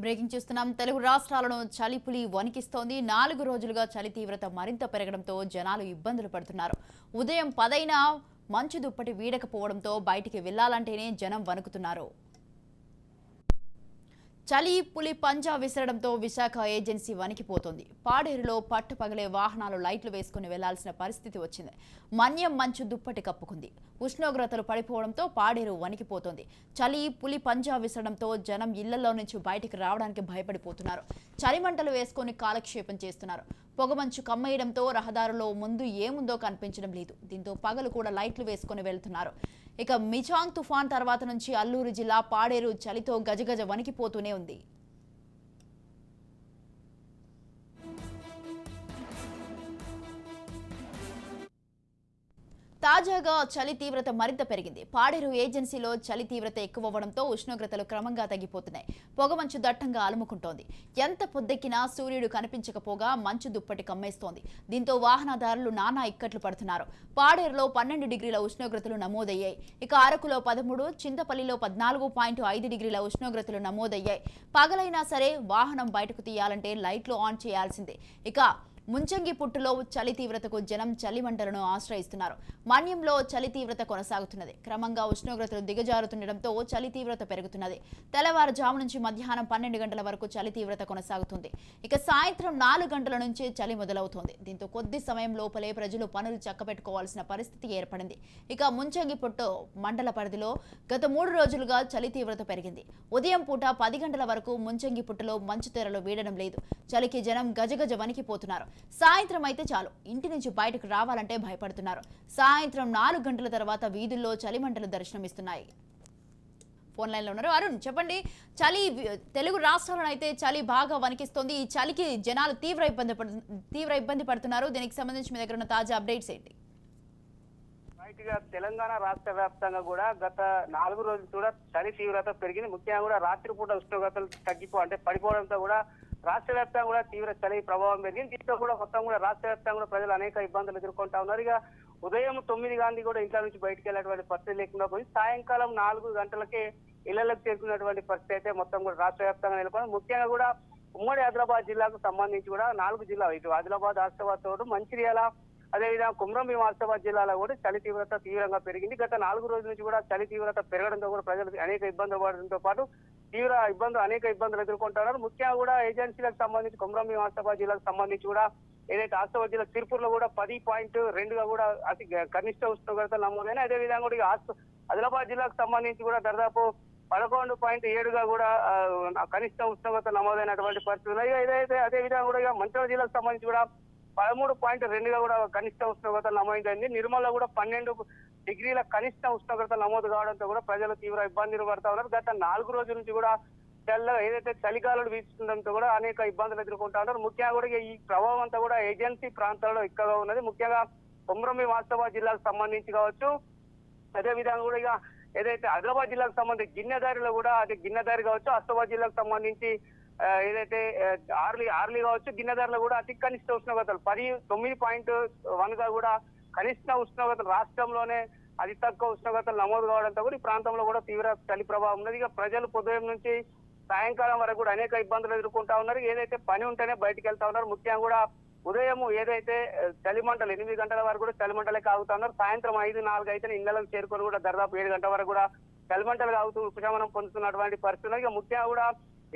Breaking చూస్తున్నాం. తెలుగు రాష్ట్రాలను చలిపులి వణికిస్తోంది. 4 రోజులుగా చలి తీవ్రత మరింత పెరగడంతో జనాలు ఇబ్బందులు పడుతున్నారు. ఉదయం 10 అయినా మంచు దుప్పటి వీడకపోవడంతో బయటికి వెళ్లాలంటేనే జనం వణుకుతున్నారు. చలి పులి పంజా విసరడంతో విశాఖ ఏజెన్సీ వణికిపోతోంది. పాడేరులో పట్టపగలే వాహనాలు లైట్లు వేసుకుని వెళ్లాల్సిన పరిస్థితి వచ్చింది. మన్యం మంచు దుప్పటి కప్పుకుంది. ఉష్ణోగ్రతలు పడిపోవడంతో పాడేరు వణికిపోతోంది. చలి పులి పంజా విసరడంతో జనం ఇళ్లలో నుంచి బయటికి రావడానికి భయపడిపోతున్నారు. చలిమంటలు వేసుకుని కాలక్షేపం చేస్తున్నారు. పొగమంచు కమ్మేయడంతో రహదారులో ముందు ఏముందో కనిపించడం లేదు. దీంతో పగలు కూడా లైట్లు వేసుకుని వెళ్తున్నారు. ఇక మిచాంగ్ తుఫాన్ తర్వాత నుంచి అల్లూరు జిల్లా పాడేరు చలితో గజగజ వణికిపోతూనే ఉంది. తాజాగా చలి తీవ్రత మరింత పెరిగింది. పాడేరు ఏజెన్సీలో చలి తీవ్రత ఎక్కువవడంతో ఉష్ణోగ్రతలు క్రమంగా తగ్గిపోతున్నాయి. పొగమంచు దట్టంగా అలుముకుంటోంది. ఎంత పొద్దెక్కినా సూర్యుడు కనిపించకపోగా మంచు దుప్పటి కమ్మేస్తోంది. దీంతో వాహనదారులు నానా ఇక్కట్లు పడుతున్నారు. పాడేరులో 12 డిగ్రీల ఉష్ణోగ్రతలు నమోదయ్యాయి. ఇక అరకులో 13, చింతపల్లిలో 14.5 డిగ్రీల ఉష్ణోగ్రతలు నమోదయ్యాయి. పగలైనా సరే వాహనం బయటకు తీయాలంటే లైట్లు ఆన్ చేయాల్సిందే. ఇక ముంచంగిపుట్టులో చలి తీవ్రతకు జనం చలిమంటలను ఆశ్రయిస్తున్నారు. మన్యంలో చలి తీవ్రత కొనసాగుతున్నది. క్రమంగా ఉష్ణోగ్రతలు దిగజారుతుండటంతో చలి తీవ్రత పెరుగుతున్నది. తెల్లవారుజాము నుంచి మధ్యాహ్నం 12 గంటల వరకు చలి తీవ్రత కొనసాగుతుంది. ఇక సాయంత్రం 4 గంటల నుంచి చలి మొదలవుతోంది. దీంతో కొద్ది సమయం లోపలే ప్రజలు పనులు చక్కబెట్టుకోవాల్సిన పరిస్థితి ఏర్పడింది. ఇక ముంచంగిపుట్టు మండల పరిధిలో గత 3 రోజులుగా చలి తీవ్రత పెరిగింది. ఉదయం పూట 10 గంటల వరకు ముంచంగిపుట్టులో మంచు తెరలు వీడడం లేదు. చలికి జనం గజగజ వణికిపోతున్నారు. సాయంత్రం అయితే చాలు ఇంటి నుంచి బయటకు రావాలంటే భయపడుతున్నారు. సాయంత్రం 4 గంటల తర్వాత వీధుల్లో చలిమంటలు దర్శనమిస్తున్నాయి. ఫోన్ లైన్లో ఉన్నారు అరుణ్, చెప్పండి. చలి తెలుగు రాష్ట్రాలను అయితే చలి బాగా వణికిస్తోంది. ఈ చలికి జనాలు తీవ్ర ఇబ్బంది పడుతున్నారు. దీనికి సంబంధించి మీ దగ్గర ఉన్న తాజా అప్డేట్స్ ఏంటి? తెలంగాణ రాష్ట్ర వ్యాప్తంగా కూడా గత 4 రోజులు కూడా చలి తీవ్రత పెరిగింది. ముఖ్యంగా కూడా రాత్రిపూట ఉష్ణోగ్రతలు పడిపోవడంతో కూడా రాష్ట్ర వ్యాప్తంగా కూడా తీవ్ర చలి ప్రభావం పెరిగింది. దీంతో కూడా మొత్తం కూడా రాష్ట్ర వ్యాప్తంగా కూడా ప్రజలు అనేక ఇబ్బందులు ఎదుర్కొంటా ఉన్నారు. ఇక ఉదయం 9 గాంధీ కూడా ఇంట్లో నుంచి బయటకు వెళ్ళేటువంటి పరిస్థితి లేకుండా పోయి సాయంకాలం 4 గంటలకే ఇళ్లకు చేరుకున్నటువంటి పరిస్థితి అయితే మొత్తం కూడా రాష్ట్ర వ్యాప్తంగా నెలకొంది. ముఖ్యంగా కూడా ఉమ్మడి ఆదిలాబాద్ జిల్లాకు సంబంధించి కూడా 4 జిల్లాలు, ఇటు ఆదిలాబాద్, ఆసిఫాబాద్ తోడు మంచిర్యాల, అదేవిధంగా కుమ్రంభీం ఆసిఫాబాద్ జిల్లాలో కూడా చలి తీవ్రత తీవ్రంగా పెరిగింది. గత 4 రోజుల నుంచి కూడా చలి తీవ్రత పెరగడంతో కూడా ప్రజలు అనేక ఇబ్బందులు పడడంతో పాటు అనేక ఇబ్బందులు ఎదుర్కొంటున్నారు. ముఖ్యంగా కూడా ఏజెన్సీలకు సంబంధించి కుమ్రంభీం ఆసిఫాబాద్ జిల్లాకు సంబంధించి కూడా ఏదైతే ఆసిఫాబాద్ జిల్లా సిర్పూర్లో కూడా 10.2గా కూడా అతి కనిష్ట ఉష్ణోగ్రతలు నమోదైన, అదేవిధంగా కూడా ఆదిలాబాద్ జిల్లాకు సంబంధించి కూడా దాదాపు 11.7గా కూడా కనిష్ట ఉష్ణోగ్రత నమోదైనటువంటి పరిస్థితులు. అదేవిధంగా కూడా మంచిర్యాల జిల్లాకు సంబంధించి కూడా 13.2గా కూడా కనిష్ట ఉష్ణోగ్రతలు నమోదైంది. నిర్మల్లో కూడా 12 డిగ్రీల కనిష్ట ఉష్ణోగ్రతలు నమోదు కావడంతో కూడా ప్రజలు తీవ్ర ఇబ్బందులు పడతా ఉన్నారు. గత 4 రోజుల నుంచి కూడా ఏదైతే చలిగాలులు వీస్తుండడంతో కూడా అనేక ఇబ్బందులు ఎదుర్కొంటా ఉన్నారు. ముఖ్యంగా కూడా ఈ ప్రభావం అంతా కూడా ఏజెన్సీ ప్రాంతాల్లో ఎక్కువగా ఉన్నది. ముఖ్యంగా కుమ్రంభీం ఆసిఫాబాద్ జిల్లాకు సంబంధించి కావచ్చు, అదేవిధంగా కూడా ఏదైతే ఆదిలాబాద్ జిల్లాకు సంబంధించి గిన్నెదారిలో కూడా గిన్నెదారి కావచ్చు, ఆసిఫాబాద్ జిల్లాకు సంబంధించి ఏదైతే ఆర్లీ కావచ్చు, గిన్నెదారిలో కూడా అతి కనిష్ట ఉష్ణోగ్రతలు 9.1గా కూడా కనిష్ట ఉష్ణోగ్రతలు రాష్ట్రంలోనే అతి తక్కువ ఉష్ణోగ్రతలు నమోదు కావడంతో కూడా ఈ ప్రాంతంలో కూడా తీవ్ర చలి ప్రభావం ఉన్నది. ఇక ప్రజలు ఉదయం నుంచి సాయంకాలం వరకు కూడా అనేక ఇబ్బందులు ఎదుర్కొంటా ఉన్నారు. ఏదైతే పని ఉంటేనే బయటకు వెళ్తా ఉన్నారు. ముఖ్యంగా కూడా ఉదయం ఏదైతే చలిమంటలు 8 గంటల వరకు కూడా చలిమంటలే కాగుతా ఉన్నారు. సాయంత్రం 5-4 అయితే ఇళ్లకు చేరుకొని కూడా దాదాపు 7 గంటల వరకు కూడా చలిమంటలు కాగుతూ ఉపశమనం పొందుతున్నటువంటి పరిస్థితులు. ఇక ముఖ్యంగా కూడా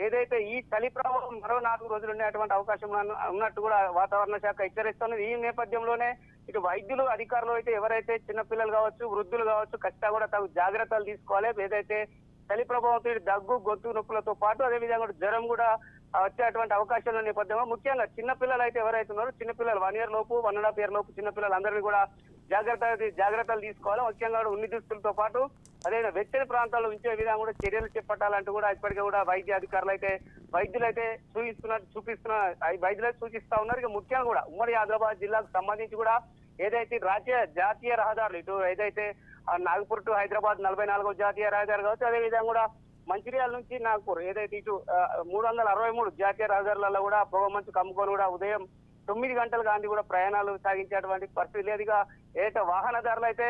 ఏదైతే ఈ చలి ప్రభావం మరో 4 రోజులు ఉండేటువంటి అవకాశం ఉన్నట్టు కూడా వాతావరణ శాఖ హెచ్చరిస్తున్నది. ఈ నేపథ్యంలోనే ఇటు వైద్యులు, అధికారులు అయితే ఎవరైతే చిన్నపిల్లలు కావచ్చు, వృద్ధులు కావచ్చు, ఖచ్చితంగా కూడా తగు జాగ్రత్తలు తీసుకోవాలి. ఏదైతే చలి ప్రభావంతో దగ్గు, గొంతు నొప్పులతో పాటు అదేవిధంగా జ్వరం కూడా వచ్చేటువంటి అవకాశాల నేపథ్యంలో ముఖ్యంగా చిన్నపిల్లలు అయితే ఎవరైతే ఉన్నారో చిన్నపిల్లలు 1 year లోపు, 1.5 year లోపు చిన్నపిల్లలందరినీ కూడా జాగ్రత్తలు తీసుకోవాలి. ముఖ్యంగా కూడా ఉన్ని దుస్తులతో పాటు అదేవిధంగా వెచ్చని ప్రాంతాల్లో ఉంచే విధంగా కూడా చర్యలు చేపట్టాలంటూ కూడా ఇప్పటికే కూడా వైద్య అధికారులు అయితే వైద్యులైతే వైద్యులైతే సూచిస్తా ఉన్నారు. ఇక ముఖ్యంగా కూడా ఉమ్మడి ఆదిలాబాద్ జిల్లాకు సంబంధించి కూడా ఏదైతే జాతీయ రహదారులు ఇటు ఏదైతే నాగపూర్ టు హైదరాబాద్ 44వ జాతీయ రహదారి కావచ్చు, అదేవిధంగా కూడా మంచిర్యాల నుంచి నాగపూర్ ఏదైతే ఇటు 363 జాతీయ రహదారులలో కూడా పొగమంచు కమ్ముకొని కూడా ఉదయం 9 గంటల గాంధీ కూడా ప్రయాణాలు సాగించేటువంటి పరిస్థితి లేదు. ఇక ఏదైతే వాహనదారులు అయితే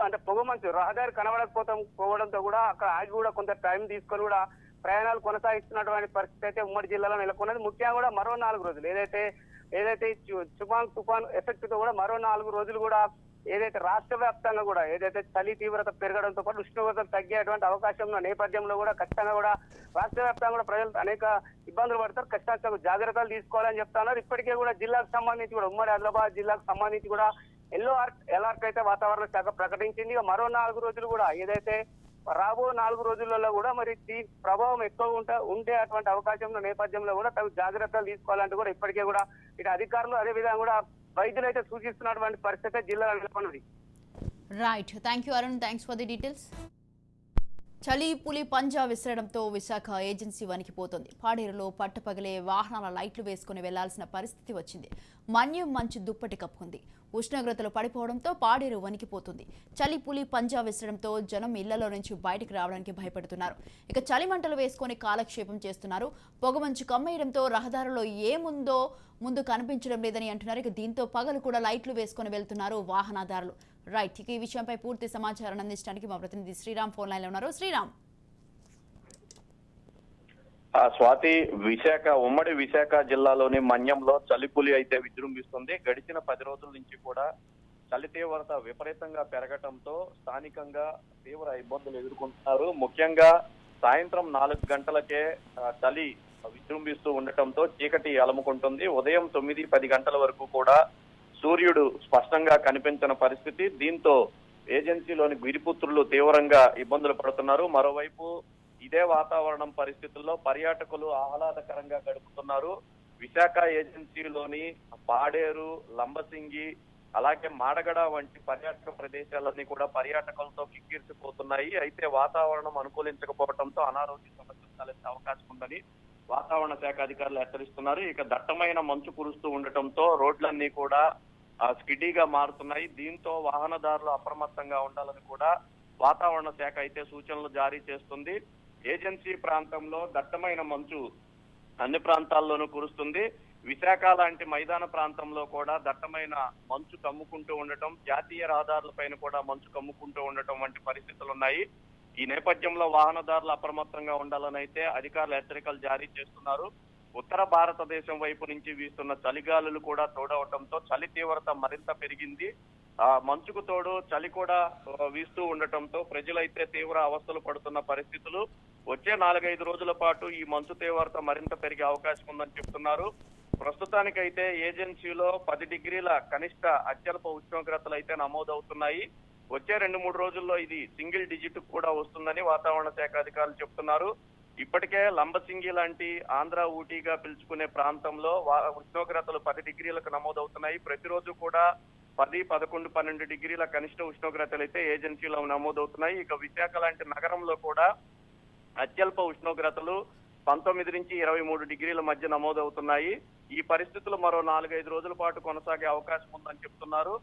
అంటే పొగమంచు రహదారి కనబడకపోవడంతో కూడా అక్కడ ఆగి కూడా కొంత టైం తీసుకొని కూడా ప్రయాణాలు కొనసాగిస్తున్నటువంటి పరిస్థితి అయితే ఉమ్మడి జిల్లాలో నెలకొన్నది. ముఖ్యంగా కూడా మరో 4 రోజులు ఏదైతే చుమాంగ్ తుఫాన్ ఎఫెక్ట్ తో కూడా మరో 4 రోజులు కూడా ఏదైతే రాష్ట్ర వ్యాప్తంగా కూడా ఏదైతే చలి తీవ్రత పెరగడంతో పాటు ఉష్ణోగ్రతలు తగ్గేటువంటి అవకాశం ఉన్న నేపథ్యంలో కూడా ఖచ్చితంగా కూడా రాష్ట్ర వ్యాప్తంగా కూడా ప్రజలు అనేక ఇబ్బందులు పడతారు. ఖచ్చితంగా జాగ్రత్తలు తీసుకోవాలని చెప్తున్నారు. ఇప్పటికే కూడా జిల్లాకు సంబంధించి కూడా ఉమ్మడి ఆదిలాబాద్ జిల్లాకు సంబంధించి కూడా ఎల్లో అలర్ట్ అయితే వాతావరణ శాఖ ప్రకటించింది. ఇక మరో 4 రోజులు కూడా ఏదైతే రాబో 4 రోజులలో కూడా మరి ప్రభావం ఎక్కువ ఉండే అటువంటి అవకాశం ఉన్న నేపథ్యంలో కూడా తగు జాగ్రత్తలు తీసుకోవాలంటూ కూడా ఇప్పటికే కూడా ఇటు అధికారులు అదే విధంగా కూడా వైద్యులు అయితే సూచిస్తున్నటువంటి పరిస్థితి జిల్లాలో నెలకొన్నది. Right, thank you Arun, thanks for the details. చలి పులి పంజా విసరడంతో విశాఖ ఏజెన్సీ వణికిపోతుంది. పాడేరులో పట్టపగలే వాహనాల లైట్లు వేసుకుని వెళ్లాల్సిన పరిస్థితి వచ్చింది. మన్యం మంచు దుప్పటి కప్పుకుంది. ఉష్ణోగ్రతలు పడిపోవడంతో పాడేరు వణికిపోతుంది. చలి పులి పంజా విసరడంతో జనం ఇళ్లలో నుంచి బయటికి రావడానికి భయపడుతున్నారు. ఇక చలి మంటలు వేసుకొని కాలక్షేపం చేస్తున్నారు. పొగమంచు కమ్మేయడంతో రహదారిలో ఏముందో ముందు కనిపించడం లేదని అంటున్నారు. ఇక దీంతో పగలు కూడా లైట్లు వేసుకొని వెళ్తున్నారు వాహనదారులు. రైట్, ఇక ఈ విషయంపై పూర్తి సమాచారం అందించడానికి మా ప్రతినిధి శ్రీరామ్ ఫోన్ లైన్ లో ఉన్నారు. శ్రీరామ్. స్వాతి, ఉమ్మడి విశాఖ జిల్లాలోని మన్యంలో చలిపులి అయితే విజృంభిస్తుంది. గడిచిన 10 రోజుల నుంచి కూడా చలి తీవ్రత విపరీతంగా పెరగటంతో స్థానికంగా తీవ్ర ఇబ్బందులు ఎదుర్కొంటున్నారు. ముఖ్యంగా సాయంత్రం 4 గంటలకే చలి విజృంభిస్తూ ఉండటంతో చీకటి అలముకుంటుంది. ఉదయం 9-10 గంటల వరకు కూడా సూర్యుడు స్పష్టంగా కనిపించిన పరిస్థితి. దీంతో ఏజెన్సీలోని గిరిపుత్రులు తీవ్రంగా ఇబ్బందులు పడుతున్నారు. మరోవైపు ఇదే వాతావరణం పరిస్థితుల్లో పర్యాటకులు ఆహ్లాదకరంగా గడుపుతున్నారు. విశాఖ ఏజెన్సీలోని పాడేరు, లంబసింగి, అలాగే మాడగడ వంటి పర్యాటక ప్రదేశాలన్నీ కూడా పర్యాటకులతో కిక్కిరిసిపోతున్నాయి. అయితే వాతావరణం అనుకూలించకపోవడంతో అనారోగ్య సమస్యలు తలెత్తే అవకాశం ఉందని వాతావరణ శాఖ అధికారులు హెచ్చరిస్తున్నారు. ఇక దట్టమైన మంచు కురుస్తూ ఉండటంతో రోడ్లన్నీ కూడా స్కిడ్డీగా మారుతున్నాయి. దీంతో వాహనదారులు అప్రమత్తంగా ఉండాలని కూడా వాతావరణ శాఖ అయితే సూచనలు జారీ చేస్తుంది. ఏజెన్సీ ప్రాంతంలో దట్టమైన మంచు అన్ని ప్రాంతాల్లోనూ కురుస్తుంది. విశాఖ లాంటి మైదాన ప్రాంతంలో కూడా దట్టమైన మంచు కమ్ముకుంటూ ఉండటం, జాతీయ రహదారులపైన కూడా మంచు కమ్ముకుంటూ ఉండటం వంటి పరిస్థితులు ఉన్నాయి. ఈ నేపథ్యంలో వాహనదారులు అప్రమత్తంగా ఉండాలని అయితే అధికారులు హెచ్చరికలు జారీ చేస్తున్నారు. ఉత్తర భారతదేశం వైపు నుంచి వీస్తున్న చలిగాలులు కూడా తోడవటంతో చలి తీవ్రత మరింత పెరిగింది. మంచుకు తోడు చలి కూడా వీస్తూ ఉండటంతో ప్రజలైతే తీవ్ర అవస్థలు పడుతున్న పరిస్థితులు. వచ్చే 4-5 రోజుల పాటు ఈ మంచు తీవ్రత మరింత పెరిగే అవకాశం ఉందని చెప్తున్నారు. ప్రస్తుతానికైతే ఏజెన్సీలో 10 డిగ్రీల కనిష్ట అత్యల్ప ఉష్ణోగ్రతలు అయితే నమోదవుతున్నాయి. వచ్చే 2-3 రోజుల్లో ఇది సింగిల్ డిజిట్ కూడా వస్తుందని వాతావరణ శాఖ అధికారులు చెప్తున్నారు. ఇప్పటికే లంబసింగి లాంటి ఆంధ్ర ఊటీగా పిలుచుకునే ప్రాంతంలో ఉష్ణోగ్రతలు 10 డిగ్రీలకు నమోదవుతున్నాయి. ప్రతిరోజు కూడా 10, 11, 12 డిగ్రీల కనిష్ట ఉష్ణోగ్రతలు అయితే ఏజెన్సీలో నమోదవుతున్నాయి. ఇక విశాఖ లాంటి నగరంలో కూడా అత్యల్ప ఉష్ణోగ్రతలు 19 నుంచి 23 డిగ్రీల మధ్య నమోదవుతున్నాయి. ఈ పరిస్థితులు మరో 4-5 రోజుల పాటు కొనసాగే అవకాశం ఉందని చెప్తున్నారు.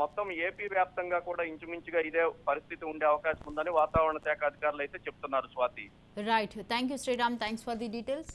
మొత్తం ఏపీ వ్యాప్తంగా కూడా ఇంచుమించుగా ఇదే పరిస్థితి ఉండే అవకాశం ఉందని వాతావరణ శాఖ అధికారులు అయితే చెప్తున్నారు. Swathi. Right, thank you Sriram, thanks for the details.